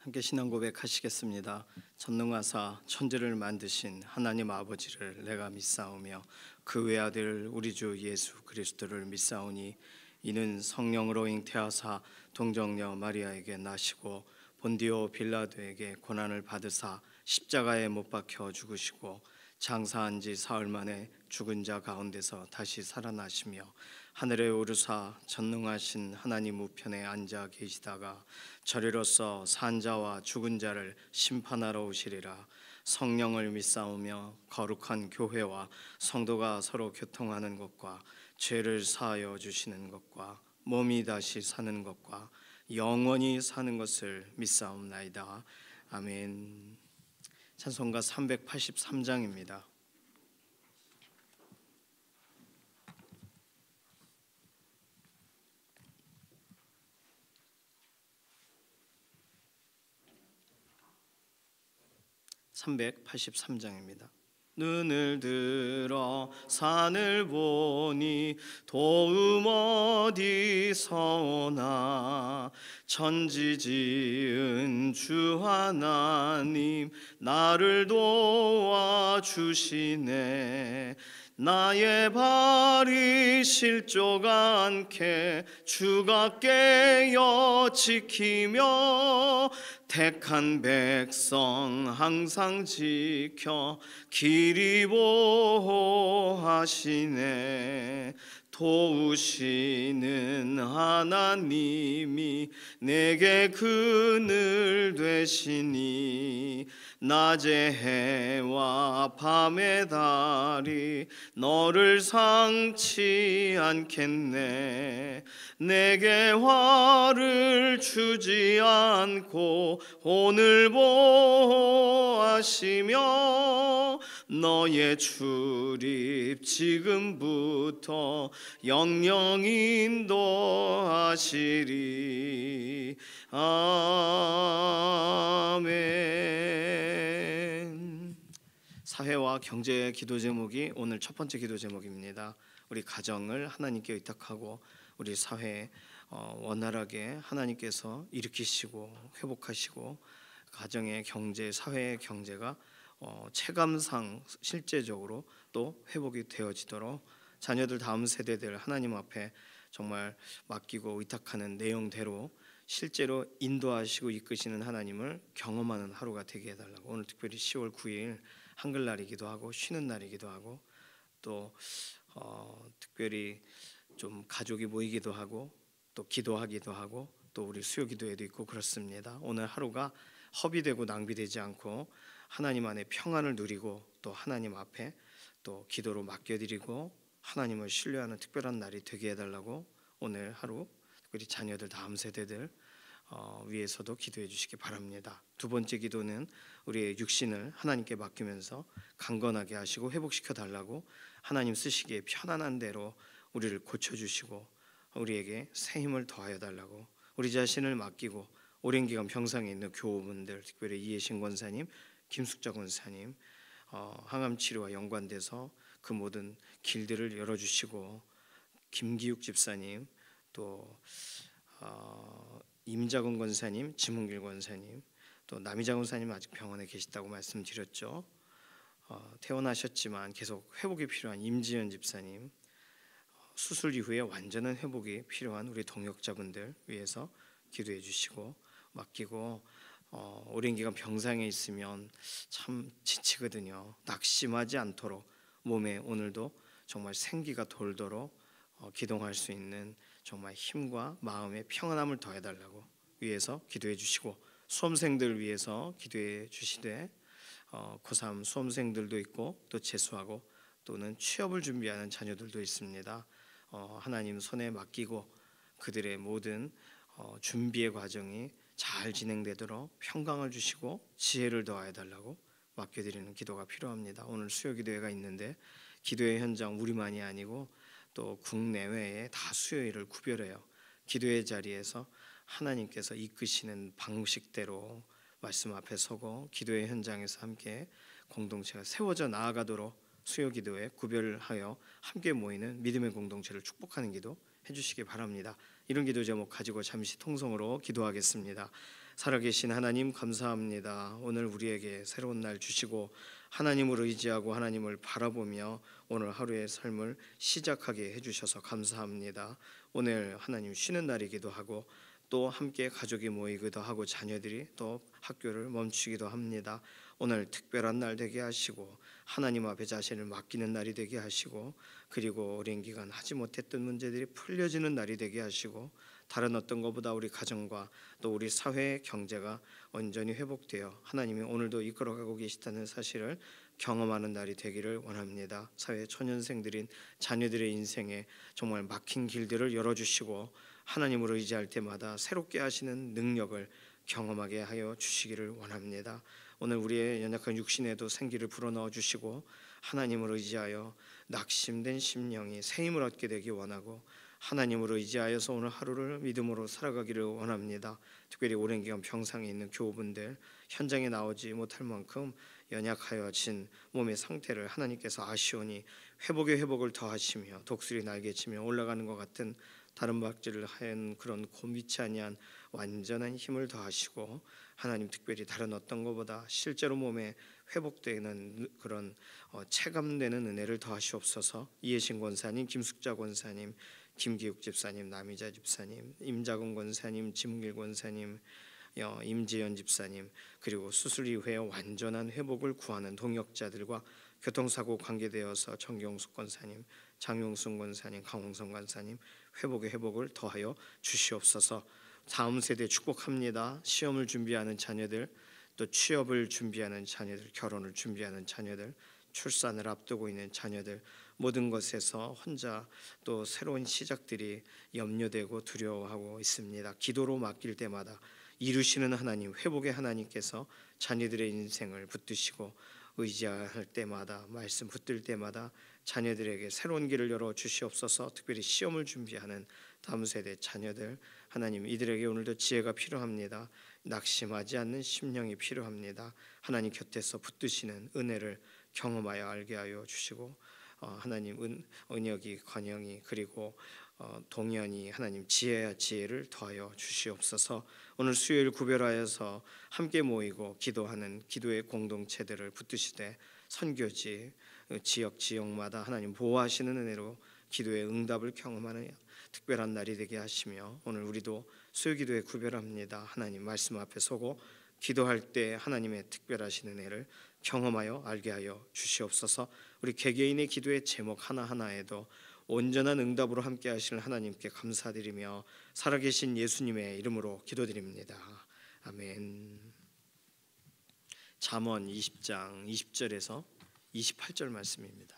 함께 신앙 고백하시겠습니다. 전능하사 천지를 만드신 하나님 아버지를 내가 믿사오며 그 외아들 우리 주 예수 그리스도를 믿사오니 이는 성령으로 잉태하사 동정녀 마리아에게 나시고 본디오 빌라도에게 고난을 받으사 십자가에 못 박혀 죽으시고 장사한 지 사흘 만에 죽은 자 가운데서 다시 살아나시며 하늘에 오르사 전능하신 하나님 우편에 앉아 계시다가 저리로서 산 자와 죽은 자를 심판하러 오시리라. 성령을 믿사오며 거룩한 교회와 성도가 서로 교통하는 것과 죄를 사하여 주시는 것과 몸이 다시 사는 것과 영원히 사는 것을 믿사옵나이다. 아멘. 찬송가 383장입니다. 눈을 들어 산을 보니 도움 어디서 오나 천지 지은 주 하나님 나를 도와주시네. 나의 발이 실족 않게 주가 깨어 지키며 택한 백성 항상 지켜 길이 보호하시네. 도우시는 하나님이 내게 그늘 되시니 낮의 해와 밤의 달이 너를 상치 않겠네. 내게 화를 주지 않고 오늘 보호하시며 너의 출입 지금부터 영영 인도하시리. 아멘. 사회와 경제 기도 제목이 오늘 첫 번째 기도 제목입니다. 우리 가정을 하나님께 의탁하고 우리 사회에 원활하게 하나님께서 일으키시고 회복하시고 가정의 경제, 사회의 경제가 체감상 실제적으로 또 회복이 되어지도록 자녀들 다음 세대들 하나님 앞에 정말 맡기고 의탁하는 내용대로 실제로 인도하시고 이끄시는 하나님을 경험하는 하루가 되게 해달라고. 오늘 특별히 10월 9일 한글날이기도 하고 쉬는 날이기도 하고 또 특별히 좀 가족이 모이기도 하고 또 기도하기도 하고 또 우리 수요 기도회도 있고 그렇습니다. 오늘 하루가 허비되고 낭비되지 않고 하나님 안에 평안을 누리고 또 하나님 앞에 또 기도로 맡겨드리고 하나님을 신뢰하는 특별한 날이 되게 해달라고 오늘 하루 특별히 자녀들 다음 세대들 위해서도 기도해 주시기 바랍니다. 두 번째 기도는 우리의 육신을 하나님께 맡기면서 강건하게 하시고 회복시켜 달라고 하나님 쓰시기에 편안한 대로 우리를 고쳐주시고 우리에게 새 힘을 더하여 달라고 우리 자신을 맡기고 오랜 기간 병상에 있는 교우분들 특별히 이해신 권사님, 김숙자 권사님 항암 치료와 연관돼서 그 모든 길들을 열어주시고 김기욱 집사님 또 임자근 권사님, 지문길 권사님 또 남이자 권사님 아직 병원에 계시다고 말씀드렸죠. 퇴원하셨지만 계속 회복이 필요한 임지연 집사님 수술 이후에 완전한 회복이 필요한 우리 동역자분들 위해서 기도해 주시고 맡기고 오랜 기간 병상에 있으면 참 지치거든요. 낙심하지 않도록 몸에 오늘도 정말 생기가 돌도록 기동할 수 있는 정말 힘과 마음의 평안함을 더해달라고 위해서 기도해 주시고 수험생들 위해서 기도해 주시되 고3 수험생들도 있고 또 재수하고 또는 취업을 준비하는 자녀들도 있습니다. 하나님 손에 맡기고 그들의 모든 준비의 과정이 잘 진행되도록 평강을 주시고 지혜를 더하여 달라고 맡겨드리는 기도가 필요합니다. 오늘 수요 기도회가 있는데 기도회 현장 우리만이 아니고 또 국내외에 다 수요일을 구별해요. 기도회 자리에서 하나님께서 이끄시는 방식대로 말씀 앞에 서고 기도회 현장에서 함께 공동체가 세워져 나아가도록 수요 기도회 구별하여 함께 모이는 믿음의 공동체를 축복하는 기도 해주시기 바랍니다. 이런 기도 제목 가지고 잠시 통성으로 기도하겠습니다. 살아계신 하나님 감사합니다. 오늘 우리에게 새로운 날 주시고 하나님을 의지하고 하나님을 바라보며 오늘 하루의 삶을 시작하게 해주셔서 감사합니다. 오늘 하나님 쉬는 날이기도 하고 또 함께 가족이 모이기도 하고 자녀들이 또 학교를 멈추기도 합니다. 오늘 특별한 날 되게 하시고 하나님 앞에 자신을 맡기는 날이 되게 하시고 그리고 오랜 기간 하지 못했던 문제들이 풀려지는 날이 되게 하시고 다른 어떤 것보다 우리 가정과 또 우리 사회의 경제가 온전히 회복되어 하나님이 오늘도 이끌어가고 계시다는 사실을 경험하는 날이 되기를 원합니다. 사회 초년생들인 자녀들의 인생에 정말 막힌 길들을 열어주시고 하나님을 의지할 때마다 새롭게 하시는 능력을 경험하게 하여 주시기를 원합니다. 오늘 우리의 연약한 육신에도 생기를 불어넣어 주시고 하나님을 의지하여 낙심된 심령이 새 힘을 얻게 되기 원하고 하나님을 의지하여서 오늘 하루를 믿음으로 살아가기를 원합니다. 특별히 오랜 기간 병상에 있는 교우분들, 현장에 나오지 못할 만큼 연약하여진 몸의 상태를 하나님께서 아시오니 회복의 회복을 더하시며 독수리 날개치며 올라가는 것 같은 다른 박질을 하얀 그런 곤비치 아니한 완전한 힘을 더하시고 하나님 특별히 다른 어떤 것보다 실제로 몸에 회복되는 그런 체감되는 은혜를 더하시옵소서. 이해신 권사님, 김숙자 권사님, 김기욱 집사님, 남이자 집사님, 임자근 권사님, 지문길 권사님, 임지연 집사님, 그리고 수술 이후에 완전한 회복을 구하는 동역자들과 교통사고 관계되어서 정경숙 권사님, 장용순 권사님, 강홍성 권사님 회복의 회복을 더하여 주시옵소서. 다음 세대 축복합니다. 시험을 준비하는 자녀들, 또 취업을 준비하는 자녀들, 결혼을 준비하는 자녀들, 출산을 앞두고 있는 자녀들, 모든 것에서 혼자 또 새로운 시작들이 염려되고 두려워하고 있습니다. 기도로 맡길 때마다 이루시는 하나님, 회복의 하나님께서 자녀들의 인생을 붙드시고 의지할 때마다 말씀 붙들 때마다 자녀들에게 새로운 길을 열어 주시옵소서. 특별히 시험을 준비하는 다음 세대 자녀들, 하나님 이들에게 오늘도 지혜가 필요합니다. 낙심하지 않는 심령이 필요합니다. 하나님 곁에서 붙드시는 은혜를 경험하여 알게 하여 주시고 하나님 은혁이, 관영이 그리고 동현이 하나님 지혜를 더하여 주시옵소서. 오늘 수요일 구별하여서 함께 모이고 기도하는 기도의 공동체들을 붙드시되 선교지 지역마다 하나님 보호하시는 은혜로 기도의 응답을 경험하는 특별한 날이 되게 하시며 오늘 우리도 수요기도에 구별합니다. 하나님 말씀 앞에 서고 기도할 때 하나님의 특별하신 은혜를 경험하여 알게 하여 주시옵소서. 우리 개개인의 기도의 제목 하나하나에도 온전한 응답으로 함께 하시는 하나님께 감사드리며 살아계신 예수님의 이름으로 기도드립니다. 아멘. 잠언 20장 20절에서 28절 말씀입니다.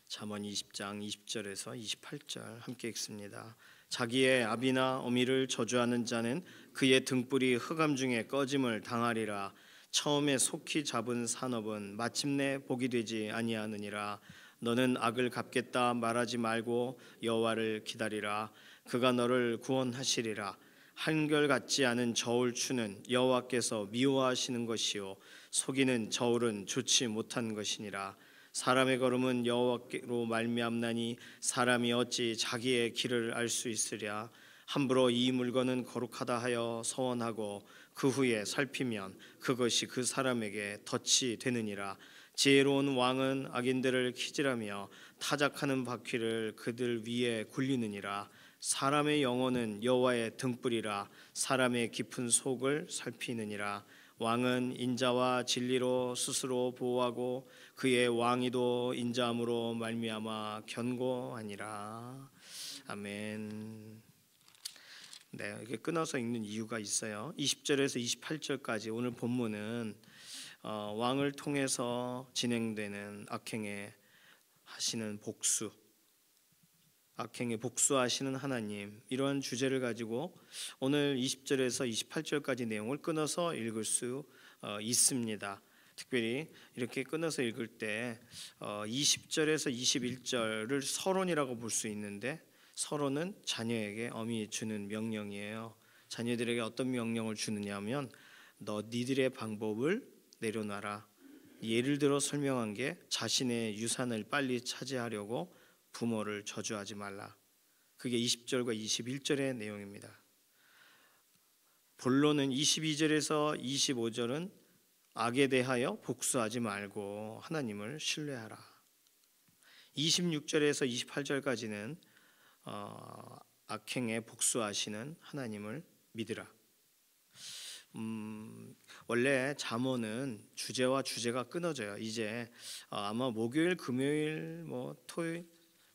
잠언 20장 20절에서 28절 함께 읽습니다. 자기의 아비나 어미를 저주하는 자는 그의 등불이 흑암 중에 꺼짐을 당하리라. 처음에 속히 잡은 산업은 마침내 복이 되지 아니하느니라. 너는 악을 갚겠다 말하지 말고 여호와를 기다리라. 그가 너를 구원하시리라. 한결같지 않은 저울 추는 여호와께서 미워하시는 것이요 속이는 저울은 좋지 못한 것이니라. 사람의 걸음은 여호와께로 말미암나니 사람이 어찌 자기의 길을 알 수 있으랴. 함부로 이 물건은 거룩하다 하여 서원하고 그 후에 살피면 그것이 그 사람에게 덫이 되느니라. 지혜로운 왕은 악인들을 키질하며 타작하는 바퀴를 그들 위에 굴리느니라. 사람의 영혼은 여호와의 등불이라. 사람의 깊은 속을 살피느니라. 왕은 인자와 진리로 스스로 보호하고 그의 왕위도 인자함으로 말미암아 견고하니라. 아멘. 네, 이렇게 끊어서 읽는 이유가 있어요. 20절에서 28절까지 오늘 본문은 왕을 통해서 진행되는 악행에 하시는 복수, 악행에 복수하시는 하나님, 이러한 주제를 가지고 오늘 20절에서 28절까지 내용을 끊어서 읽을 수 있습니다. 특별히 이렇게 끊어서 읽을 때 20절에서 21절을 서론이라고 볼 수 있는데, 서론은 자녀에게 엄히 주는 명령이에요. 자녀들에게 어떤 명령을 주느냐 하면 너 니들의 방법을 내려놔라. 예를 들어 설명한 게 자신의 유산을 빨리 차지하려고 부모를 저주하지 말라. 그게 20절과 21절의 내용입니다. 본론은 22절에서 25절은 악에 대하여 복수하지 말고 하나님을 신뢰하라. 26절에서 28절까지는 악행에 복수하시는 하나님을 믿으라. 원래 잠언은 주제와 주제가 끊어져요. 이제 아마 목요일, 금요일, 토요일,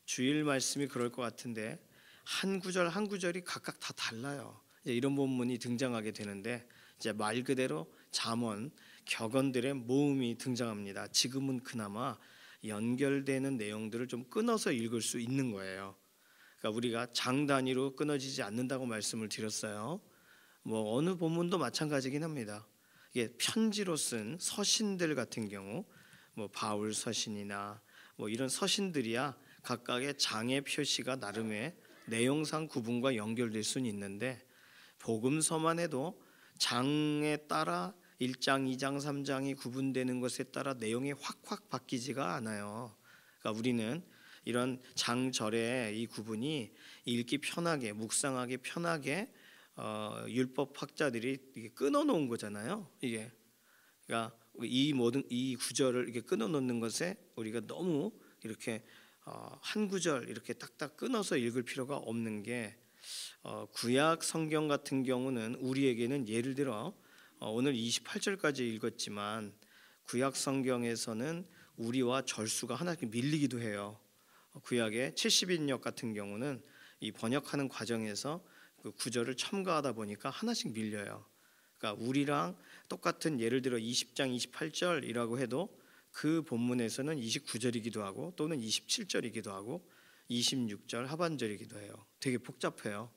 주일 말씀이 그럴 것 같은데 한 구절 한 구절이 각각 다 달라요. 이제 이런 본문이 등장하게 되는데 이제 말 그대로 잠언, 격언들의 모음이 등장합니다. 지금은 그나마 연결되는 내용들을 좀 끊어서 읽을 수 있는 거예요. 그러니까 우리가 장 단위로 끊어지지 않는다고 말씀을 드렸어요. 어느 본문도 마찬가지긴 합니다. 이게 편지로 쓴 서신들 같은 경우, 바울 서신이나 이런 서신들이야 각각의 장의 표시가 나름의 내용상 구분과 연결될 수는 있는데 복음서만 해도 장에 따라 1장, 2장, 3장이 구분되는 것에 따라 내용이 확확 바뀌지가 않아요. 그러니까 우리는 이런 장절의 이 구분이 읽기 편하게, 묵상하기 편하게 율법학자들이 이게 끊어놓은 거잖아요. 이게 그러니까 이 구절을 이렇게 끊어놓는 것에 우리가 너무 이렇게 한 구절 이렇게 딱딱 끊어서 읽을 필요가 없는 게 구약 성경 같은 경우는 우리에게는 예를 들어 오늘 28절까지 읽었지만 구약 성경에서는 우리와 절수가 하나씩 밀리기도 해요. 구약의 70인역 같은 경우는 이 번역하는 과정에서 그 구절을 첨가하다 보니까 하나씩 밀려요. 그러니까 우리랑 똑같은 예를 들어 20장 28절이라고 해도 그 본문에서는 29절이기도 하고 또는 27절이기도 하고 26절 하반절이기도 해요. 되게 복잡해요.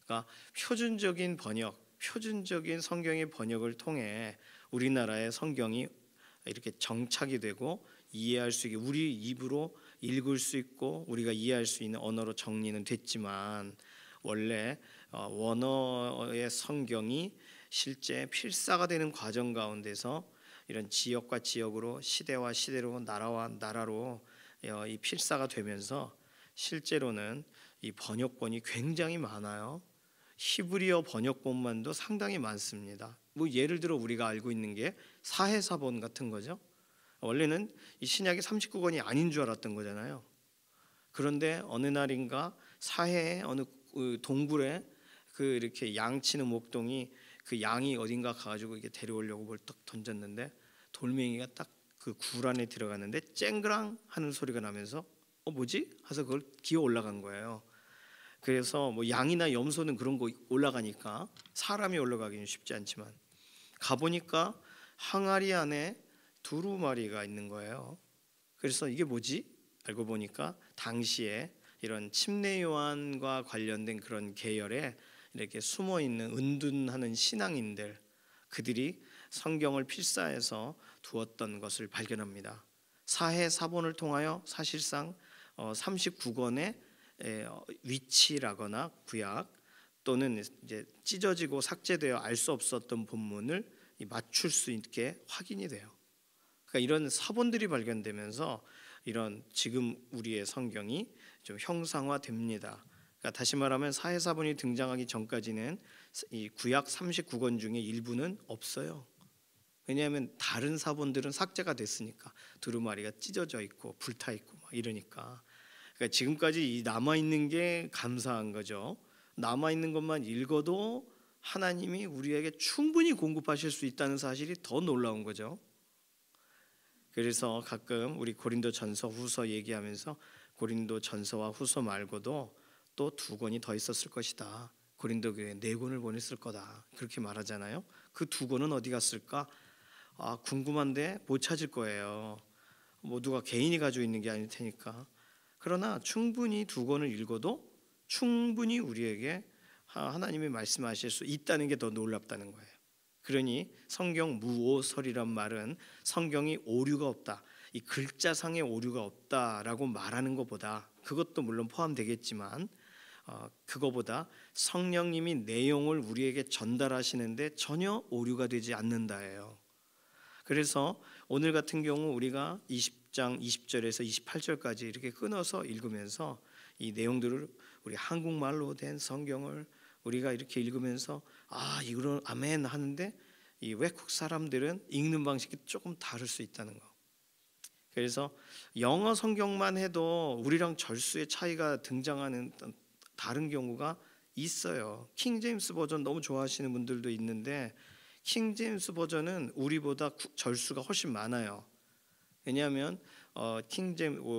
그러니까 표준적인 번역, 표준적인 성경의 번역을 통해 우리나라의 성경이 이렇게 정착이 되고 이해할 수 있게 우리 입으로 읽을 수 있고 우리가 이해할 수 있는 언어로 정리는 됐지만 원래 원어의 성경이 실제 필사가 되는 과정 가운데서 이런 지역과 지역으로 시대와 시대로 나라와 나라로 이 필사가 되면서 실제로는 이 번역본이 굉장히 많아요. 히브리어 번역본만도 상당히 많습니다. 예를 들어 우리가 알고 있는 게 사해사본 같은 거죠. 원래는 이 신약이 39권이 아닌 줄 알았던 거잖아요. 그런데 어느 날인가 사해의 어느 동굴에 이렇게 양 치는 목동이 그 양이 어딘가 가가지고 이게 데려오려고 뭘 딱 던졌는데 돌멩이가 딱 그 굴 안에 들어갔는데 쨍그랑 하는 소리가 나면서 뭐지? 해서 그걸 기어 올라간 거예요. 그래서 양이나 염소는 그런 거 올라가니까 사람이 올라가기는 쉽지 않지만 가보니까 항아리 안에 두루마리가 있는 거예요. 그래서 이게 뭐지? 알고 보니까 당시에 이런 침례요한과 관련된 그런 계열에 이렇게 숨어있는 은둔하는 신앙인들 그들이 성경을 필사해서 두었던 것을 발견합니다. 사해사본을 통하여 사실상 39권의 위치라거나 구약 또는 이제 찢어지고 삭제되어 알 수 없었던 본문을 맞출 수 있게 확인이 돼요. 그러니까 이런 사본들이 발견되면서 이런 지금 우리의 성경이 좀 형상화됩니다. 그러니까 다시 말하면 사해사본이 등장하기 전까지는 이 구약 39권 중에 일부는 없어요. 왜냐하면 다른 사본들은 삭제가 됐으니까 두루마리가 찢어져 있고 불타 있고 막 이러니까. 그러니까 지금까지 남아 있는 게 감사한 거죠. 남아 있는 것만 읽어도 하나님이 우리에게 충분히 공급하실 수 있다는 사실이 더 놀라운 거죠. 그래서 가끔 우리 고린도전서 후서 얘기하면서 고린도전서와 후서 말고도 또 2권이 더 있었을 것이다. 고린도 교회에 4권을 보냈을 거다. 그렇게 말하잖아요. 그 2권은 어디 갔을까? 궁금한데 못 찾을 거예요. 누가 개인이 가지고 있는 게 아닐 테니까. 그러나 충분히 2권을 읽어도 충분히 우리에게 하나님이 말씀하실 수 있다는 게 더 놀랍다는 거예요. 그러니 성경 무오설이란 말은 성경이 오류가 없다, 이 글자상의 오류가 없다라고 말하는 것보다, 그것도 물론 포함되겠지만 그거보다 성령님이 내용을 우리에게 전달하시는데 전혀 오류가 되지 않는다예요. 그래서 오늘 같은 경우 우리가 20장 20절에서 28절까지 이렇게 끊어서 읽으면서 이 내용들을 우리 한국말로 된 성경을 우리가 이렇게 읽으면서 이거는 아멘 하는데 이 외국 사람들은 읽는 방식이 조금 다를 수 있다는 거. 그래서 영어 성경만 해도 우리랑 절수의 차이가 등장하는 다른 경우가 있어요. 킹 제임스 버전 너무 좋아하시는 분들도 있는데 킹 제임스 버전은 우리보다 절수가 훨씬 많아요. 왜냐하면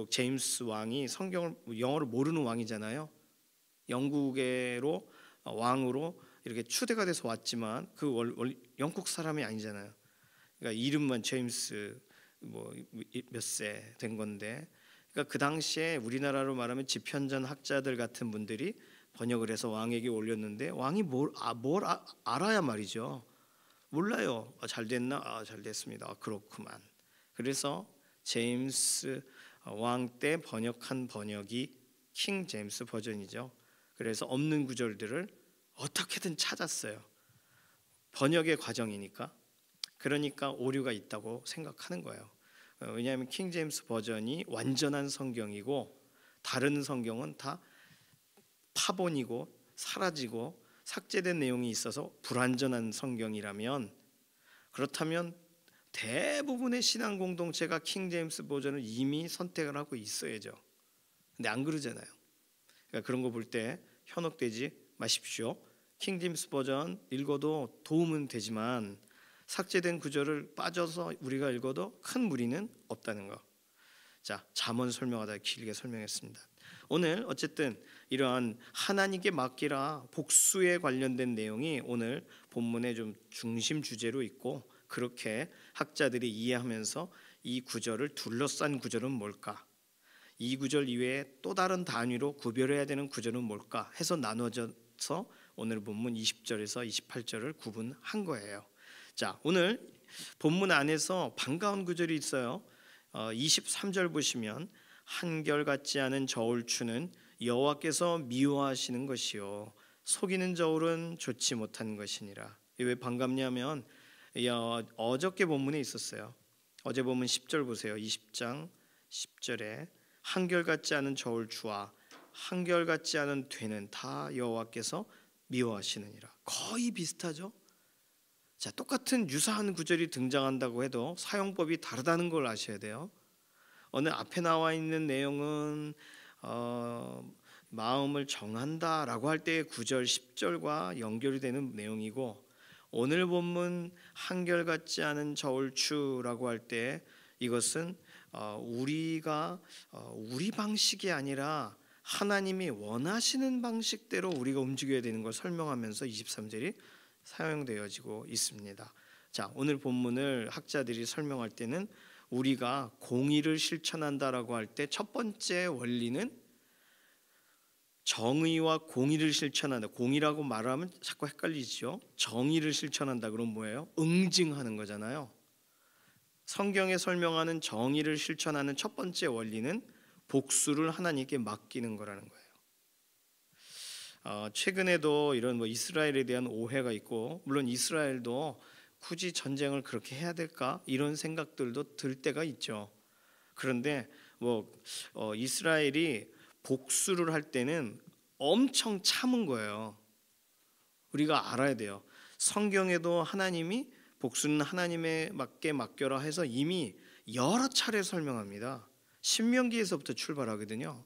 제임스 왕이 성경을 영어를 모르는 왕이잖아요. 영국으로 왕으로 이렇게 추대가 돼서 왔지만 영국 사람이 아니잖아요. 그러니까 이름만 제임스 몇 세 된 건데, 그러니까 그 당시에 우리나라로 말하면 지편전 학자들 같은 분들이 번역을 해서 왕에게 올렸는데 왕이 뭘 알아야 말이죠. 몰라요. 잘 됐나? 잘 됐습니다. 그렇구만. 그래서 제임스 왕 때 번역한 번역이 킹 제임스 버전이죠. 그래서 없는 구절들을 어떻게든 찾았어요. 번역의 과정이니까. 그러니까 오류가 있다고 생각하는 거예요. 왜냐하면 킹 제임스 버전이 완전한 성경이고 다른 성경은 다 파본이고 사라지고 삭제된 내용이 있어서 불완전한 성경이라면, 그렇다면 대부분의 신앙 공동체가 킹 제임스 버전을 이미 선택을 하고 있어야죠. 근데 안 그러잖아요. 그러니까 그런 거 볼 때 현혹되지 마십시오. 킹 제임스 버전 읽어도 도움은 되지만 삭제된 구절을 빠져서 우리가 읽어도 큰 무리는 없다는 거. 자, 잠언 설명하다 길게 설명했습니다. 오늘 어쨌든 이러한 하나님께 맡기라 복수에 관련된 내용이 오늘 본문의 좀 중심 주제로 있고, 그렇게 학자들이 이해하면서 이 구절을 둘러싼 구절은 뭘까? 이 구절 이외에 또 다른 단위로 구별해야 되는 구절은 뭘까? 해서 나눠져서 오늘 본문 20절에서 28절을 구분한 거예요. 자, 오늘 본문 안에서 반가운 구절이 있어요. 23절 보시면 한결같지 않은 저울추는 여호와께서 미워하시는 것이요 속이는 저울은 좋지 못한 것이니라. 왜 반갑냐면 어저께 본문에 있었어요. 어제 본문 10절 보세요. 20장 10절에 한결같지 않은 저울추와 한결같지 않은 되는 다 여호와께서 미워하시느니라. 거의 비슷하죠. 자, 똑같은 유사한 구절이 등장한다고 해도 사용법이 다르다는 걸 아셔야 돼요. 오늘 앞에 나와 있는 내용은 마음을 정한다라고 할 때의 9절 10절과 연결이 되는 내용이고, 오늘 본문 한결같지 않은 저울추라고 할 때 이것은 우리가 우리 방식이 아니라 하나님이 원하시는 방식대로 우리가 움직여야 되는 걸 설명하면서 23절이 사용되어지고 있습니다. 자, 오늘 본문을 학자들이 설명할 때는 우리가 공의를 실천한다라고 할 때 첫 번째 원리는 정의와 공의를 실천한다. 공의라고 말하면 자꾸 헷갈리죠. 정의를 실천한다 그러면 뭐예요? 응징하는 거잖아요. 성경에 설명하는 정의를 실천하는 첫 번째 원리는 복수를 하나님께 맡기는 거라는 거예요. 최근에도 이런 이스라엘에 대한 오해가 있고, 물론 이스라엘도 굳이 전쟁을 그렇게 해야 될까 이런 생각들도 들 때가 있죠. 그런데 이스라엘이 복수를 할 때는 엄청 참은 거예요. 우리가 알아야 돼요. 성경에도 하나님이 복수는 하나님에게 맡겨라 해서 이미 여러 차례 설명합니다. 신명기에서부터 출발하거든요.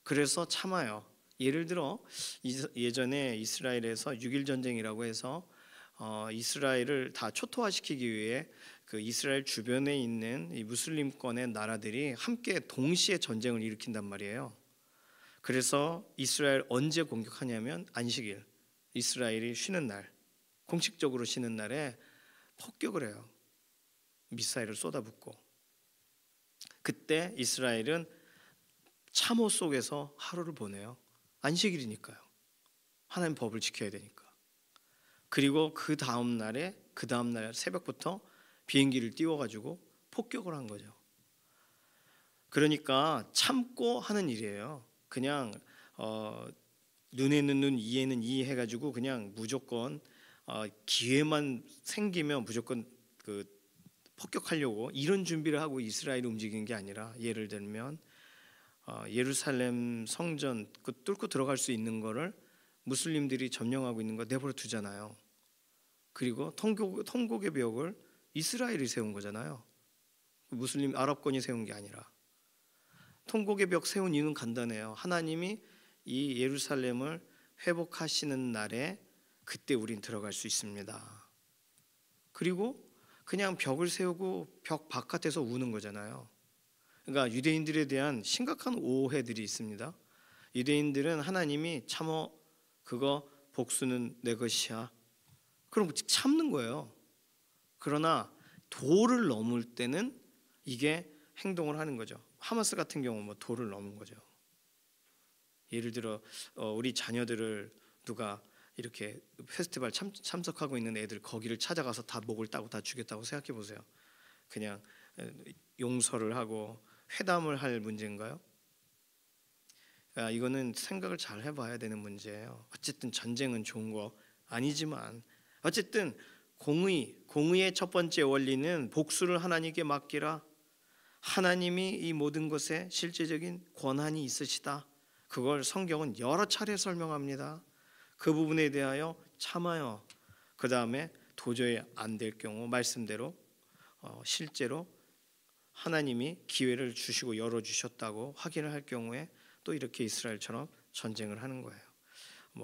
그래서 참아요. 예를 들어 예전에 이스라엘에서 6.1 전쟁이라고 해서 이스라엘을 다 초토화시키기 위해 그 이스라엘 주변에 있는 이 무슬림권의 나라들이 함께 동시에 전쟁을 일으킨단 말이에요. 그래서 이스라엘 언제 공격하냐면 안식일, 이스라엘이 쉬는 날, 공식적으로 쉬는 날에 폭격을 해요. 미사일을 쏟아붓고. 그때 이스라엘은 참호 속에서 하루를 보내요. 안식일이니까요. 하나님 법을 지켜야 되니까. 그리고 그 다음 날 새벽부터 비행기를 띄워가지고 폭격을 한 거죠. 그러니까 참고 하는 일이에요. 그냥 눈에는 눈, 이에는 이 해가지고 그냥 무조건 기회만 생기면 무조건 그 폭격하려고 이런 준비를 하고 이스라엘이 움직인 게 아니라, 예를 들면 예루살렘 성전 그 뚫고 들어갈 수 있는 거를 무슬림들이 점령하고 있는 거 내버려 두잖아요. 그리고 통곡의 벽을 이스라엘이 세운 거잖아요. 무슬림 아랍권이 세운 게 아니라. 통곡의 벽 세운 이유는 간단해요. 하나님이 이 예루살렘을 회복하시는 날에 그때 우린 들어갈 수 있습니다. 그리고 그냥 벽을 세우고 벽 바깥에서 우는 거잖아요. 그러니까 유대인들에 대한 심각한 오해들이 있습니다. 유대인들은 하나님이 참어 그거 복수는 내 것이야. 그럼 참는 거예요. 그러나 도를 넘을 때는 이게 행동을 하는 거죠. 하마스 같은 경우 뭐 도를 넘은 거죠. 예를 들어 우리 자녀들을 누가 이렇게 페스티벌 참석하고 있는 애들 거기를 찾아가서 다 목을 따고 다 죽였다고 생각해 보세요. 그냥 용서를 하고 회담을 할 문제인가요? 이거는 생각을 잘 해봐야 되는 문제예요. 어쨌든 전쟁은 좋은 거 아니지만 어쨌든 공의의 첫 번째 원리는 복수를 하나님께 맡기라. 하나님이 이 모든 것에 실제적인 권한이 있으시다. 그걸 성경은 여러 차례 설명합니다. 그 부분에 대하여 참아요. 그 다음에 도저히 안 될 경우 말씀대로 실제로 하나님이 기회를 주시고 열어주셨다고 확인을 할 경우에 또 이렇게 이스라엘처럼 전쟁을 하는 거예요.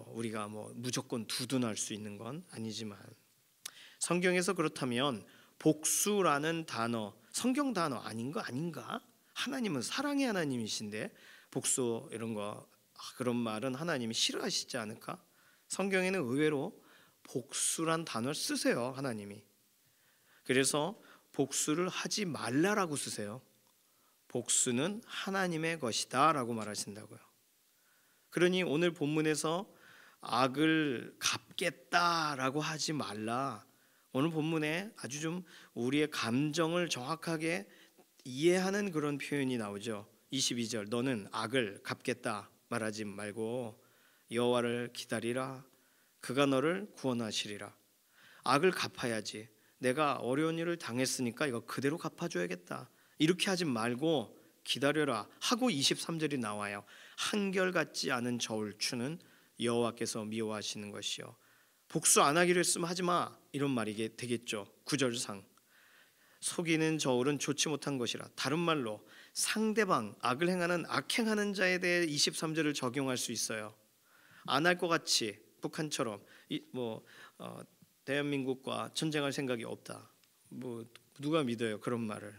우리가 무조건 두둔할 수 있는 건 아니지만 성경에서 그렇다면 복수라는 단어, 성경 단어 아닌 거 아닌가? 하나님은 사랑의 하나님이신데 복수 이런 거 그런 말은 하나님이 싫어하시지 않을까? 성경에는 의외로 복수란 단어를 쓰세요, 하나님이. 그래서 복수를 하지 말라라고 쓰세요. 복수는 하나님의 것이다 라고 말하신다고요. 그러니 오늘 본문에서 악을 갚겠다라고 하지 말라. 오늘 본문에 아주 좀 우리의 감정을 정확하게 이해하는 그런 표현이 나오죠. 22절 너는 악을 갚겠다 말하지 말고 여호와를 기다리라. 그가 너를 구원하시리라. 악을 갚아야지. 내가 어려운 일을 당했으니까 이거 그대로 갚아줘야겠다. 이렇게 하지 말고 기다려라 하고 23절이 나와요. 한결같지 않은 저울추는 여호와께서 미워하시는 것이요. 복수 안 하기로 했으면 하지 마. 이런 말이 되겠죠. 구절상. 속이는 저울은 좋지 못한 것이라. 다른 말로 상대방 악을 행하는 악행하는 자에 대해 23절을 적용할 수 있어요. 안 할 것 같이 북한처럼 대한민국과 전쟁할 생각이 없다. 누가 믿어요 그런 말을.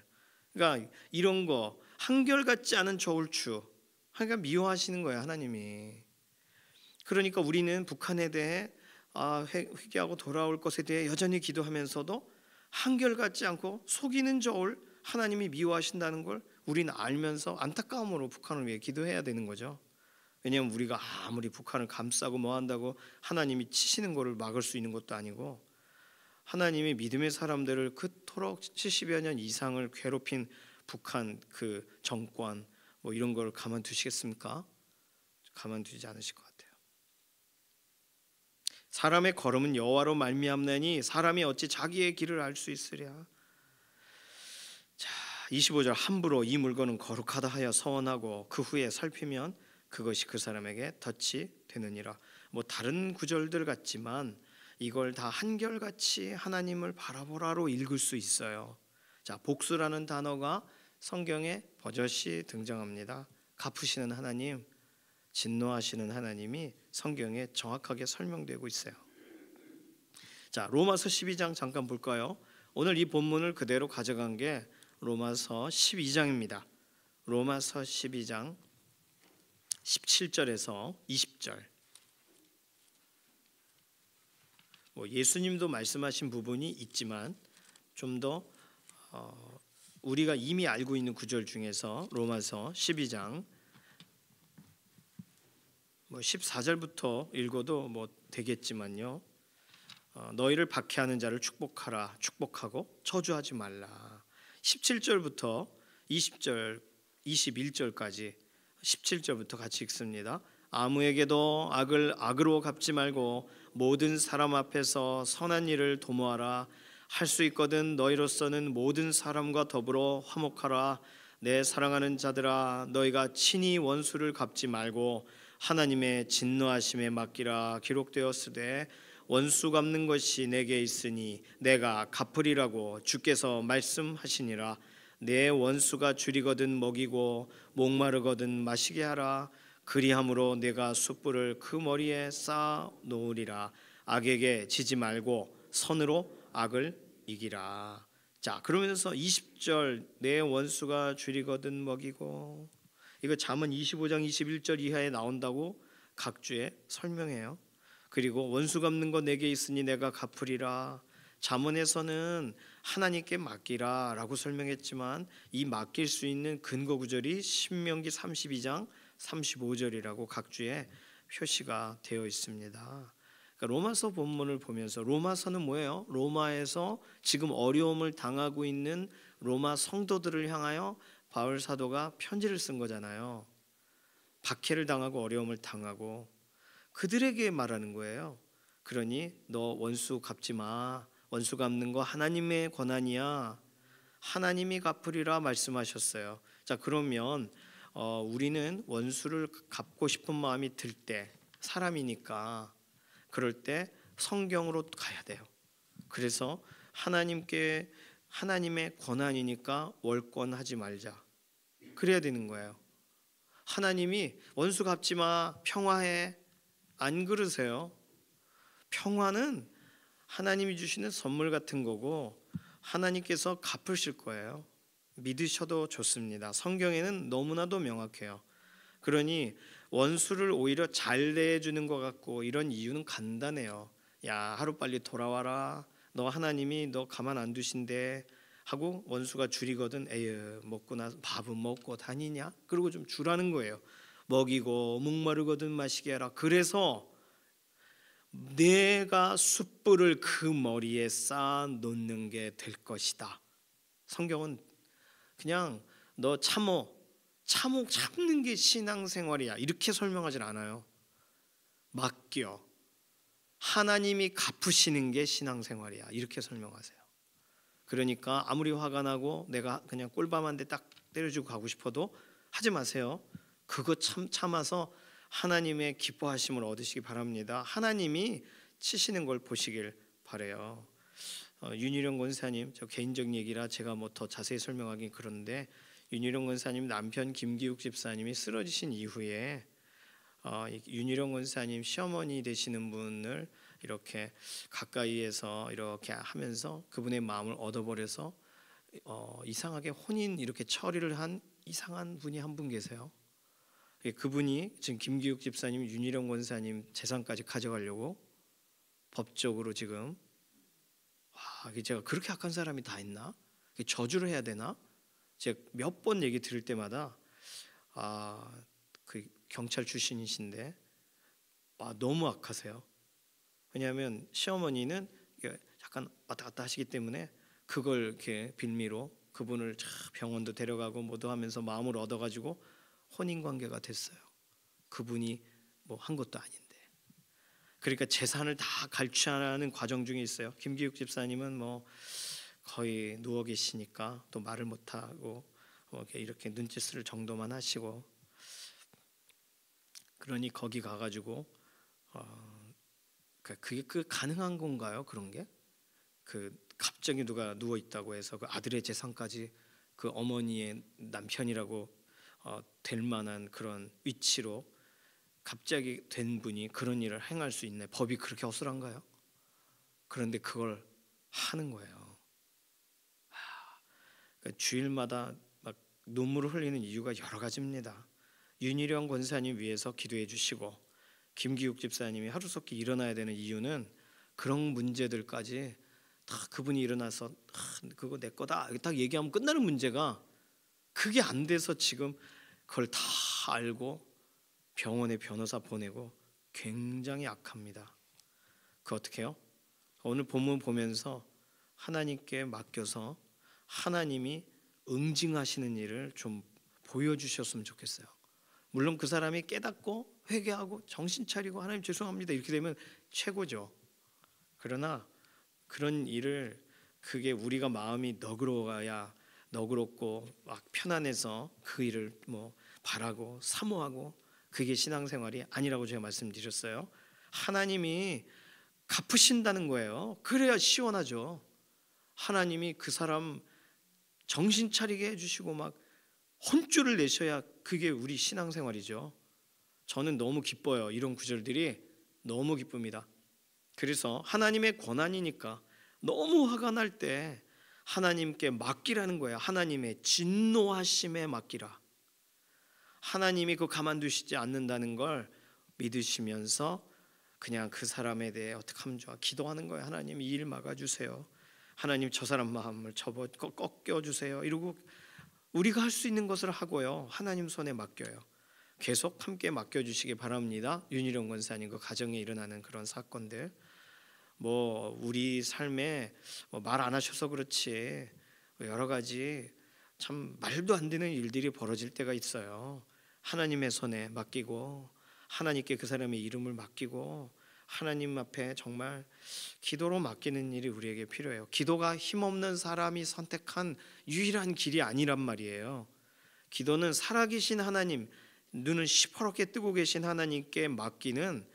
그러니까 이런 거 한결같지 않은 저울추. 그러니까 미워하시는 거예요 하나님이. 그러니까 우리는 북한에 대해 회개하고 돌아올 것에 대해 여전히 기도하면서도 한결같지 않고 속이는 저울 하나님이 미워하신다는 걸 우리는 알면서 안타까움으로 북한을 위해 기도해야 되는 거죠. 왜냐하면 우리가 아무리 북한을 감싸고 한다고 하나님이 치시는 것을 막을 수 있는 것도 아니고 하나님이 믿음의 사람들을 그토록 70여 년 이상을 괴롭힌 북한 그 정권 이런 걸 가만두시겠습니까? 가만두지 않으실 것 같아요. 사람의 걸음은 여호와로 말미암나니 사람이 어찌 자기의 길을 알 수 있으랴. 자, 25절 함부로 이 물건은 거룩하다 하여 서원하고 그 후에 살피면 그것이 그 사람에게 덫이 되느니라. 다른 구절들 같지만 이걸 다 한결같이 하나님을 바라보라로 읽을 수 있어요. 자, 복수라는 단어가 성경에 버젓이 등장합니다. 갚으시는 하나님, 진노하시는 하나님이 성경에 정확하게 설명되고 있어요. 자, 로마서 12장 잠깐 볼까요? 오늘 이 본문을 그대로 가져간 게 로마서 12장입니다. 로마서 12장 17절에서 20절. 예수님도 말씀하신 부분이 있지만 좀 더 우리가 이미 알고 있는 구절 중에서 로마서 12장 14절부터 읽어도 되겠지만요. 너희를 박해하는 자를 축복하라. 축복하고 저주하지 말라. 17절부터 20절 21절까지 17절부터 같이 읽습니다. 아무에게도 악을 악으로 갚지 말고 모든 사람 앞에서 선한 일을 도모하라. 할 수 있거든 너희로서는 모든 사람과 더불어 화목하라. 내 사랑하는 자들아, 너희가 친히 원수를 갚지 말고 하나님의 진노하심에 맡기라. 기록되었으되 원수 갚는 것이 내게 있으니 내가 갚으리라고 주께서 말씀하시니라. 내 원수가 줄이거든 먹이고 목마르거든 마시게 하라. 그리함으로 내가 숯불을 그 머리에 쌓아 놓으리라. 악에게 지지 말고 선으로 악을 이기라. 자, 그러면서 20절 내 원수가 줄이거든 먹이고, 이거 잠언 25장 21절 이하에 나온다고 각주에 설명해요. 그리고 원수 갚는 거 내게 있으니 내가 갚으리라. 잠언에서는 하나님께 맡기라 라고 설명했지만 이 맡길 수 있는 근거 구절이 신명기 32장 35절이라고 각주에 표시가 되어 있습니다. 그러니까 로마서 본문을 보면서, 로마서는 뭐예요? 로마에서 지금 어려움을 당하고 있는 로마 성도들을 향하여 바울 사도가 편지를 쓴 거잖아요. 박해를 당하고 어려움을 당하고 그들에게 말하는 거예요. 그러니 너 원수 갚지 마. 원수 갚는 거 하나님의 권한이야. 하나님이 갚으리라 말씀하셨어요. 자, 그러면 우리는 원수를 갚고 싶은 마음이 들 때, 사람이니까 그럴 때 성경으로 가야 돼요. 그래서 하나님의 권한이니까 월권하지 말자. 그래야 되는 거예요. 하나님이 원수 갚지 마, 평화해, 안 그러세요. 평화는 하나님이 주시는 선물 같은 거고 하나님께서 갚으실 거예요. 믿으셔도 좋습니다. 성경에는 너무나도 명확해요. 그러니 원수를 오히려 잘 대해주는 것 같고 이런 이유는 간단해요. 야, 하루빨리 돌아와라. 너 하나님이 너 가만 안 두신대 하고 원수가 줄이거든. 에휴, 먹고 나서 밥은 먹고 다니냐? 그리고 좀 주라는 거예요. 먹이고 목마르거든 마시게 하라. 그래서 내가 숯불을 그 머리에 쌓아 놓는 게 될 것이다. 성경은 그냥 너 참는 게 신앙생활이야 이렇게 설명하진 않아요. 맡겨. 하나님이 갚으시는 게 신앙생활이야 이렇게 설명하세요. 그러니까 아무리 화가 나고 내가 그냥 꿀밤 한 대 딱 때려주고 가고 싶어도 하지 마세요. 그거 참아서 하나님의 기뻐하심을 얻으시기 바랍니다. 하나님이 치시는 걸 보시길 바래요. 윤희령 권사님, 저 개인적인 얘기라 제가 뭐 더 자세히 설명하긴 그런데, 윤희령 권사님 남편 김기욱 집사님이 쓰러지신 이후에 윤희령 권사님 시어머니 되시는 분을 이렇게 가까이에서 이렇게 하면서 그분의 마음을 얻어버려서 이상하게 혼인 이렇게 처리를 한 이상한 분이 한 분 계세요. 그분이 지금 김기욱 집사님, 윤희령 권사님 재산까지 가져가려고 법적으로 지금, 제가 그렇게 악한 사람이 다 있나? 저주를 해야 되나? 제가 몇 번 얘기 들을 때마다 그 경찰 출신이신데 너무 악하세요. 왜냐하면 시어머니는 약간 왔다 갔다 하시기 때문에 그걸 이렇게 빌미로 그분을 병원도 데려가고 뭐도 하면서 마음을 얻어가지고 혼인 관계가 됐어요. 그분이 뭐 한 것도 아닌데. 그러니까 재산을 다 갈취하는 과정 중에 있어요. 김기욱 집사님은 뭐 거의 누워 계시니까 또 말을 못 하고 이렇게 눈치 쓸 정도만 하시고, 그러니 거기 가가지고 그게 가능한 건가요? 그런 게 갑자기 누가 누워 있다고 해서 그 아들의 재산까지 그 어머니의 남편이라고 될 만한 그런 위치로 갑자기 된 분이 그런 일을 행할 수 있네. 법이 그렇게 허술한가요? 그런데 그걸 하는 거예요. 그러니까 주일마다 막 눈물을 흘리는 이유가 여러 가지입니다. 윤희령 권사님 위해서 기도해 주시고, 김기욱 집사님이 하루속히 일어나야 되는 이유는 그런 문제들까지 다 그분이 일어나서 그거 내 거다 딱 얘기하면 끝나는 문제가, 그게 안 돼서 지금 그걸 다 알고 병원에 변호사 보내고 굉장히 악합니다. 그 어떻게 해요? 오늘 본문 보면서 하나님께 맡겨서 하나님이 응징하시는 일을 좀 보여주셨으면 좋겠어요. 물론 그 사람이 깨닫고 회개하고 정신 차리고 하나님 죄송합니다 이렇게 되면 최고죠. 그러나 그런 일을 그게 우리가 마음이 너그럽고 막 편안해서 그 일을 뭐 바라고 사모하고 그게 신앙생활이 아니라고 제가 말씀드렸어요. 하나님이 갚으신다는 거예요. 그래야 시원하죠. 하나님이 그 사람 정신 차리게 해주시고 막 혼쭐을 내셔야 그게 우리 신앙생활이죠. 저는 너무 기뻐요. 이런 구절들이 너무 기쁩니다. 그래서 하나님의 권한이니까 너무 화가 날 때 하나님께 맡기라는 거예요. 하나님의 진노하심에 맡기라. 하나님이 그 가만두시지 않는다는 걸 믿으시면서 그냥 그 사람에 대해 어떻게 하면 좋아? 기도하는 거예요. 하나님 이 일 막아주세요. 하나님 저 사람 마음을 꺾여주세요. 이러고 우리가 할 수 있는 것을 하고요. 하나님 손에 맡겨요. 계속 함께 맡겨주시기 바랍니다. 윤희룡 권사님 그 가정에 일어나는 그런 사건들 뭐 우리 삶에 말 안 하셔서 그렇지 여러 가지 참 말도 안 되는 일들이 벌어질 때가 있어요. 하나님의 손에 맡기고 하나님께 그 사람의 이름을 맡기고 하나님 앞에 정말 기도로 맡기는 일이 우리에게 필요해요. 기도가 힘없는 사람이 선택한 유일한 길이 아니란 말이에요. 기도는 살아계신 하나님, 눈을 시퍼렇게 뜨고 계신 하나님께 맡기는,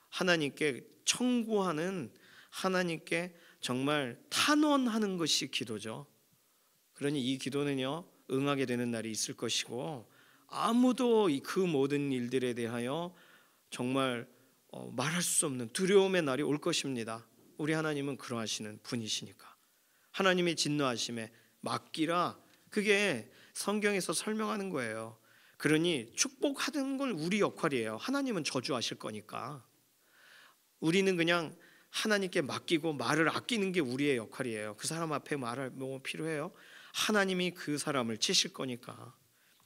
하나님께 청구하는, 하나님께 정말 탄원하는 것이 기도죠. 그러니 이 기도는요 응하게 되는 날이 있을 것이고 아무도 그 모든 일들에 대하여 정말 말할 수 없는 두려움의 날이 올 것입니다. 우리 하나님은 그러하시는 분이시니까. 하나님의 진노하심에 맡기라, 그게 성경에서 설명하는 거예요. 그러니 축복하는 건 우리 역할이에요. 하나님은 저주하실 거니까 우리는 그냥 하나님께 맡기고 말을 아끼는 게 우리의 역할이에요. 그 사람 앞에 말할 뭐 필요해요? 하나님이 그 사람을 치실 거니까.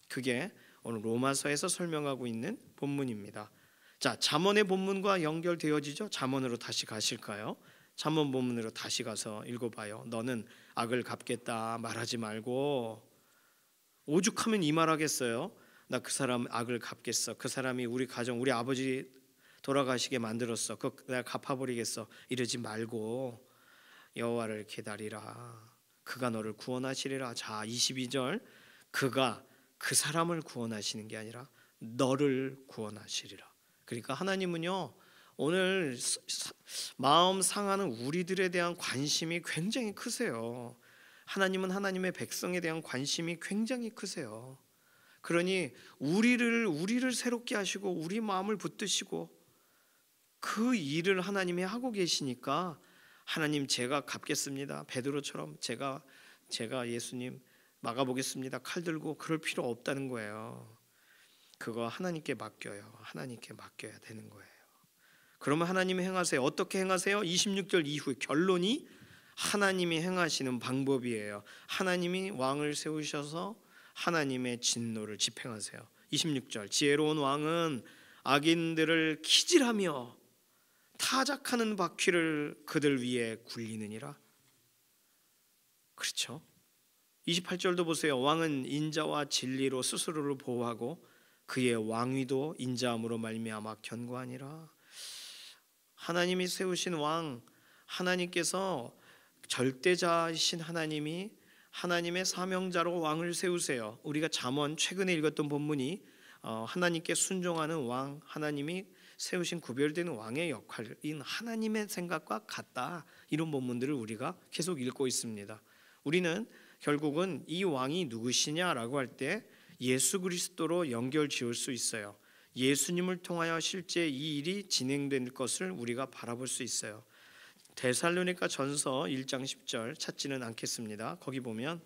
그게 오늘 로마서에서 설명하고 있는 본문입니다. 자, 잠언의 본문과 연결되어지죠. 잠언으로 다시 가실까요? 잠언 본문으로 다시 가서 읽어봐요. 너는 악을 갚겠다 말하지 말고, 오죽하면 이 말하겠어요? 나 그 사람 악을 갚겠어. 그 사람이 우리 가정, 우리 아버지 돌아가시게 만들었어. 그거 내가 갚아버리겠어. 이러지 말고 여호와를 기다리라. 그가 너를 구원하시리라. 자, 22절, 그가 그 사람을 구원하시는 게 아니라 너를 구원하시리라. 그러니까 하나님은요 오늘 마음 상하는 우리들에 대한 관심이 굉장히 크세요. 하나님은 하나님의 백성에 대한 관심이 굉장히 크세요. 그러니 우리를 새롭게 하시고 우리 마음을 붙드시고 그 일을 하나님이 하고 계시니까 하나님 제가 갚겠습니다. 베드로처럼 제가 예수님 막아보겠습니다. 칼 들고 그럴 필요 없다는 거예요. 그거 하나님께 맡겨요. 하나님께 맡겨야 되는 거예요. 그러면 하나님이 행하세요. 어떻게 행하세요? 26절 이후 결론이 하나님이 행하시는 방법이에요. 하나님이 왕을 세우셔서 하나님의 진노를 집행하세요. 26절, 지혜로운 왕은 악인들을 키질하며 타작하는 바퀴를 그들 위에 굴리느니라. 그렇죠? 28절도 보세요. 왕은 인자와 진리로 스스로를 보호하고 그의 왕위도 인자함으로 말미암아 견고하니라. 하나님이 세우신 왕, 하나님께서 절대자이신 하나님이 하나님의 사명자로 왕을 세우세요. 우리가 잠언 최근에 읽었던 본문이 하나님께 순종하는 왕, 하나님이 세우신 구별되는 왕의 역할인 하나님의 생각과 같다. 이런 본문들을 우리가 계속 읽고 있습니다. 우리는 결국은 이 왕이 누구시냐라고 할 때 예수 그리스도로 연결 지을 수 있어요. 예수님을 통하여 실제 이 일이 진행될 것을 우리가 바라볼 수 있어요. 데살로니가 전서 1장 10절 찾지는 않겠습니다. 거기 보면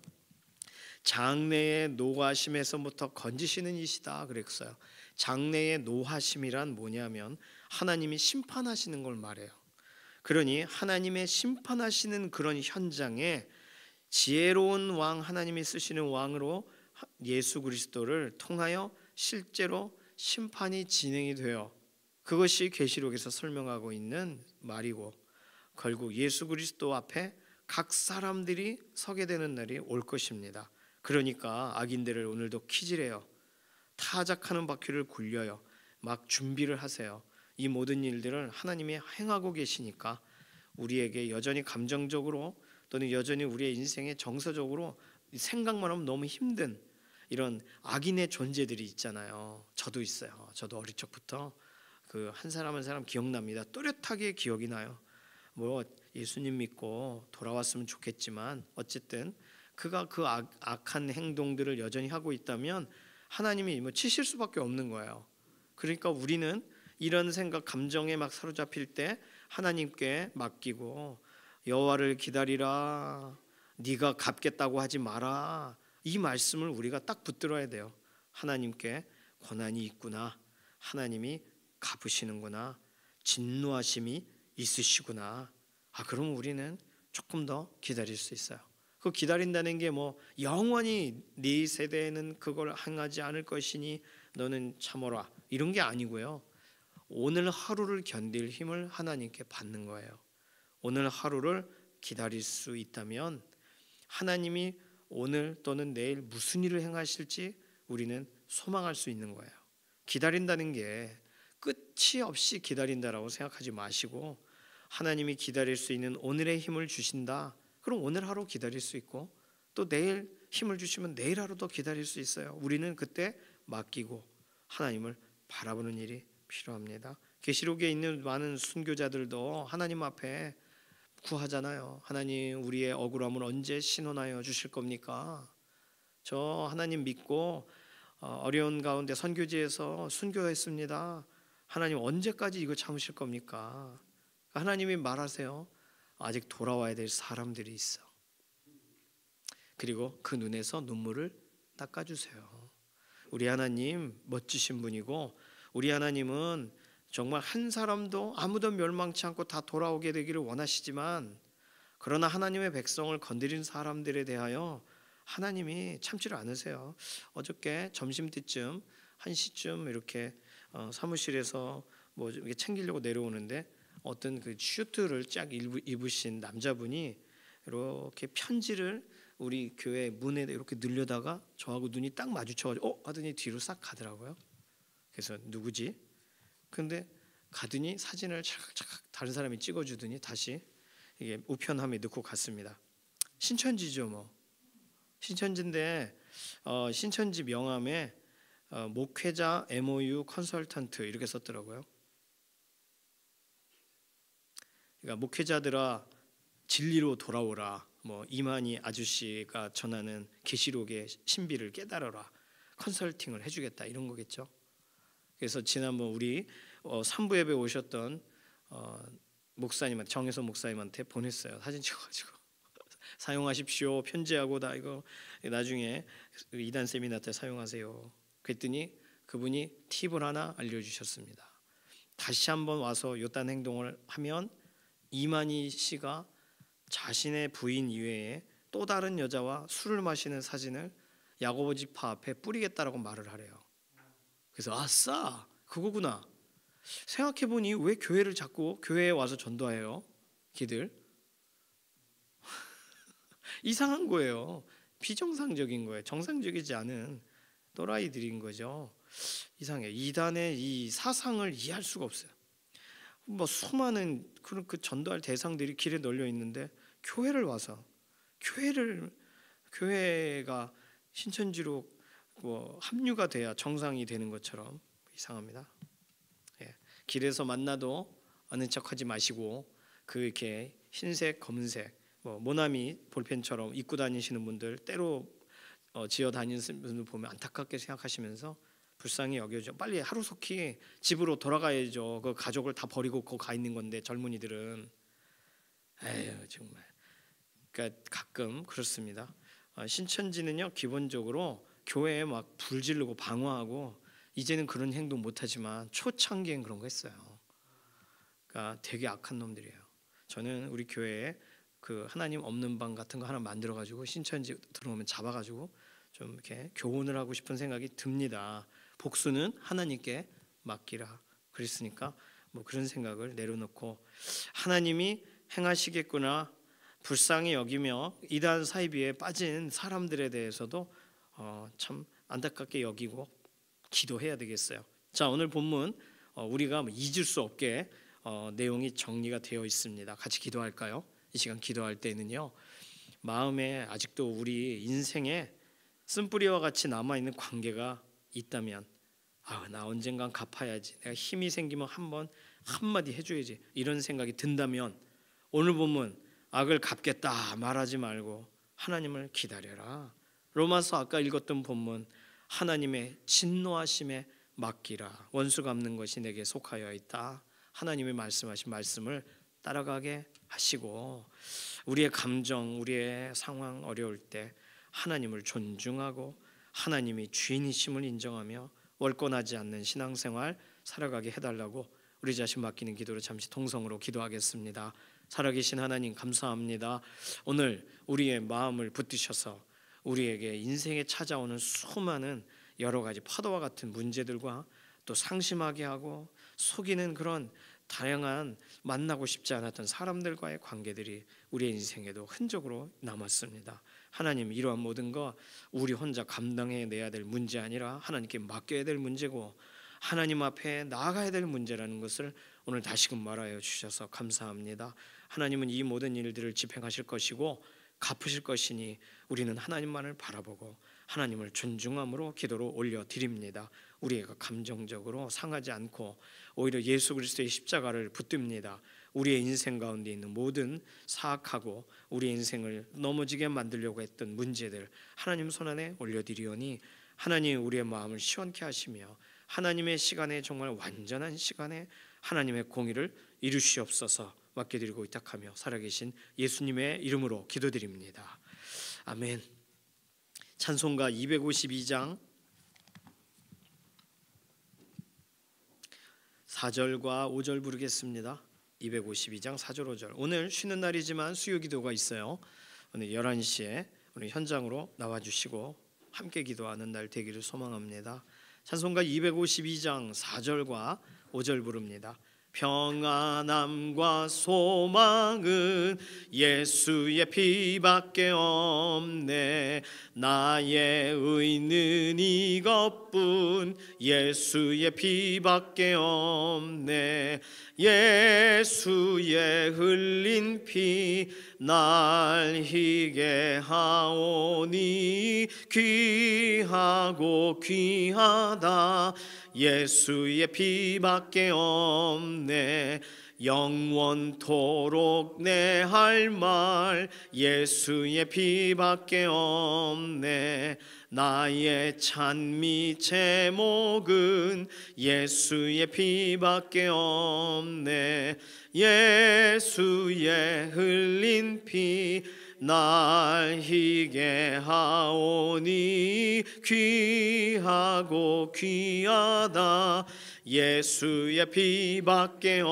장래의 노하심에서부터 건지시는 이시다 그랬어요. 장래의 노하심이란 뭐냐면 하나님이 심판하시는 걸 말해요. 그러니 하나님의 심판하시는 그런 현장에 지혜로운 왕, 하나님이 쓰시는 왕으로 예수 그리스도를 통하여 실제로 심판이 진행이 돼요. 그것이 계시록에서 설명하고 있는 말이고 결국 예수 그리스도 앞에 각 사람들이 서게 되는 날이 올 것입니다. 그러니까 악인들을 오늘도 키질해요. 타작하는 바퀴를 굴려요. 막 준비를 하세요. 이 모든 일들을 하나님이 행하고 계시니까 우리에게 여전히 감정적으로 또는 여전히 우리의 인생에 정서적으로 생각만 하면 너무 힘든 이런 악인의 존재들이 있잖아요. 저도 있어요. 저도 어릴 적부터 그 한 사람 한 사람 기억납니다. 또렷하게 기억이 나요. 뭐 예수님 믿고 돌아왔으면 좋겠지만 어쨌든 그가 그 악한 행동들을 여전히 하고 있다면 하나님이 뭐 치실 수밖에 없는 거예요. 그러니까 우리는 이런 생각 감정에 막 사로잡힐 때 하나님께 맡기고 여호와를 기다리라, 네가 갚겠다고 하지 마라, 이 말씀을 우리가 딱 붙들어야 돼요. 하나님께 고난이 있구나, 하나님이 갚으시는구나, 진노하심이 있으시구나. 그럼 우리는 조금 더 기다릴 수 있어요. 그 기다린다는 게 뭐 영원히 네 세대에는 그걸 행하지 않을 것이니 너는 참어라 이런 게 아니고요. 오늘 하루를 견딜 힘을 하나님께 받는 거예요. 오늘 하루를 기다릴 수 있다면 하나님이 오늘 또는 내일 무슨 일을 행하실지 우리는 소망할 수 있는 거예요. 기다린다는 게 끝이 없이 기다린다라고 생각하지 마시고 하나님이 기다릴 수 있는 오늘의 힘을 주신다. 그럼 오늘 하루 기다릴 수 있고 또 내일 힘을 주시면 내일 하루 더 기다릴 수 있어요. 우리는 그때 맡기고 하나님을 바라보는 일이 필요합니다. 계시록에 있는 많은 순교자들도 하나님 앞에 구하잖아요. 하나님, 우리의 억울함을 언제 신원하여 주실 겁니까? 저 하나님 믿고 어려운 가운데 선교지에서 순교했습니다. 하나님 언제까지 이거 참으실 겁니까? 하나님이 말하세요. 아직 돌아와야 될 사람들이 있어. 그리고 그 눈에서 눈물을 닦아주세요. 우리 하나님 멋지신 분이고 우리 하나님은 정말 한 사람도 아무도 멸망치 않고 다 돌아오게 되기를 원하시지만 그러나 하나님의 백성을 건드린 사람들에 대하여 하나님이 참지를 않으세요. 어저께 점심때쯤 1시쯤 이렇게 사무실에서 뭐 이렇게 챙기려고 내려오는데 어떤 그 슈트를 쫙 입으신 남자분이 이렇게 편지를 우리 교회 문에 이렇게 늘려다가 저하고 눈이 딱 마주쳐가지고 하더니 뒤로 싹 가더라고요. 그래서 누구지? 근데 가더니 사진을 차각차각 다른 사람이 찍어주더니 다시 이게 우편함에 넣고 갔습니다. 신천지죠 뭐. 신천지인데 신천지 명함에 목회자 MOU 컨설턴트 이렇게 썼더라고요. 그러니까 목회자들아 진리로 돌아오라. 뭐 이만희 아저씨가 전하는 계시록의 신비를 깨달아라. 컨설팅을 해주겠다 이런 거겠죠. 그래서 지난번 우리 3부 예배 오셨던 목사님한테 정혜선 목사님한테 보냈어요. 사진 찍어가지고 사용하십시오. 편지하고 다 이거 나중에 이단 세미나 때 사용하세요. 그랬더니 그분이 팁을 하나 알려주셨습니다. 다시 한번 와서 요딴 행동을 하면 이만희 씨가 자신의 부인 이외에 또 다른 여자와 술을 마시는 사진을 야고보 지파 앞에 뿌리겠다라고 말을 하래요. 그래서 아싸 그거구나. 생각해보니 왜 교회를 자꾸 교회에 와서 전도해요? 걔들 이상한 거예요. 비정상적인 거예요. 정상적이지 않은 또라이들인 거죠. 이상해요. 이단의 이 사상을 이해할 수가 없어요. 뭐 수많은 그런 그 전도할 대상들이 길에 널려 있는데 교회를 와서 교회가 신천지로 뭐 합류가 돼야 정상이 되는 것처럼 이상합니다. 예. 길에서 만나도 아는 척하지 마시고 그 이렇게 흰색, 검은색, 뭐 모나미 볼펜처럼 입고 다니시는 분들 때로 지어 다니는 분들 보면 안타깝게 생각하시면서 불쌍히 여겨죠. 빨리 하루속히 집으로 돌아가야죠. 그 가족을 다 버리고 거기 가 있는 건데 젊은이들은 에휴 정말. 그러니까 가끔 그렇습니다. 신천지는요 기본적으로 교회에 막 불지르고 방화하고 이제는 그런 행동 못하지만 초창기엔 그런 거 했어요. 그러니까 되게 악한 놈들이에요. 저는 우리 교회에 그 하나님 없는 방 같은 거 하나 만들어가지고 신천지 들어오면 잡아가지고 좀 이렇게 교훈을 하고 싶은 생각이 듭니다. 복수는 하나님께 맡기라 그랬으니까 뭐 그런 생각을 내려놓고 하나님이 행하시겠구나 불쌍히 여기며 이단 사이비에 빠진 사람들에 대해서도 참 안타깝게 여기고 기도해야 되겠어요. 자 오늘 본문 우리가 잊을 수 없게 내용이 정리가 되어 있습니다. 같이 기도할까요? 이 시간 기도할 때는요 마음에 아직도 우리 인생에 쓴뿌리와 같이 남아있는 관계가 있다면 나 언젠간 갚아야지, 내가 힘이 생기면 한마디 해줘야지, 이런 생각이 든다면 오늘 보면 악을 갚겠다 말하지 말고 하나님을 기다려라. 로마서 아까 읽었던 본문, 하나님의 진노하심에 맡기라. 원수 갚는 것이 내게 속하여 있다. 하나님이 말씀하신 말씀을 따라가게 하시고, 우리의 감정, 우리의 상황 어려울 때 하나님을 존중하고 하나님이 주인이심을 인정하며 월권하지 않는 신앙생활 살아가게 해달라고 우리 자신 맡기는 기도로 잠시 통성으로 기도하겠습니다. 살아계신 하나님, 감사합니다. 오늘 우리의 마음을 붙드셔서 우리에게 인생에 찾아오는 수많은 여러 가지 파도와 같은 문제들과 또 상심하게 하고 속이는 그런 다양한 만나고 싶지 않았던 사람들과의 관계들이 우리의 인생에도 흔적으로 남았습니다. 하나님, 이러한 모든 거 우리 혼자 감당해내야 될 문제 아니라 하나님께 맡겨야 될 문제고 하나님 앞에 나아가야 될 문제라는 것을 오늘 다시금 말하여 주셔서 감사합니다. 하나님은 이 모든 일들을 집행하실 것이고 갚으실 것이니 우리는 하나님만을 바라보고 하나님을 존중함으로 기도로 올려드립니다. 우리가 감정적으로 상하지 않고 오히려 예수 그리스도의 십자가를 붙듭니다. 우리의 인생 가운데 있는 모든 사악하고 우리의 인생을 넘어지게 만들려고 했던 문제들 하나님 손안에 올려드리오니 하나님 우리의 마음을 시원케 하시며 하나님의 시간에 정말 완전한 시간에 하나님의 공의를 이루시옵소서 맡겨드리고 의탁하며 살아계신 예수님의 이름으로 기도드립니다. 아멘. 찬송가 252장 4절과 5절 부르겠습니다. 252장 4절 5절. 오늘 쉬는 날이지만 수요 기도가 있어요. 오늘 11시에 오늘 현장으로 나와주시고 함께 기도하는 날 되기를 소망합니다. 찬송가 252장 4절과 5절 부릅니다. 평안함과 소망은 예수의 피밖에 없네. 나의 의는 이것뿐 예수의 피밖에 없네. 예수의 흘린 피 날 희게 하오니 귀하고 귀하다. 예수의 피밖에 없네. 영원토록 내 할 말 예수의 피밖에 없네. 나의 찬미 제목은 예수의 피밖에 없네. 예수의 흘린 피 날 희게 하오니 귀하고 귀하다. 예수의 피밖에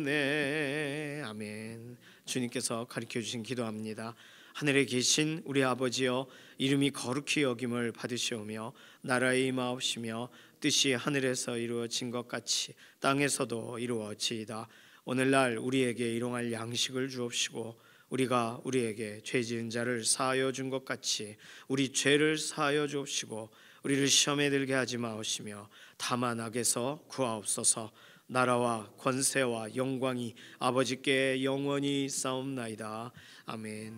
없네. 아멘. 주님께서 가르쳐주신 기도합니다. 하늘에 계신 우리 아버지여, 이름이 거룩히 여김을 받으시오며 나라의 임하옵시며 뜻이 하늘에서 이루어진 것 같이 땅에서도 이루어지이다. 오늘날 우리에게 일용할 양식을 주옵시고 우리가 우리에게 죄 지은 자를 사하여 준 것 같이 우리 죄를 사하여 주옵시고 우리를 시험에 들게 하지 마옵시며 다만 악에서 구하옵소서. 나라와 권세와 영광이 아버지께 영원히 있사옵나이다. 아멘.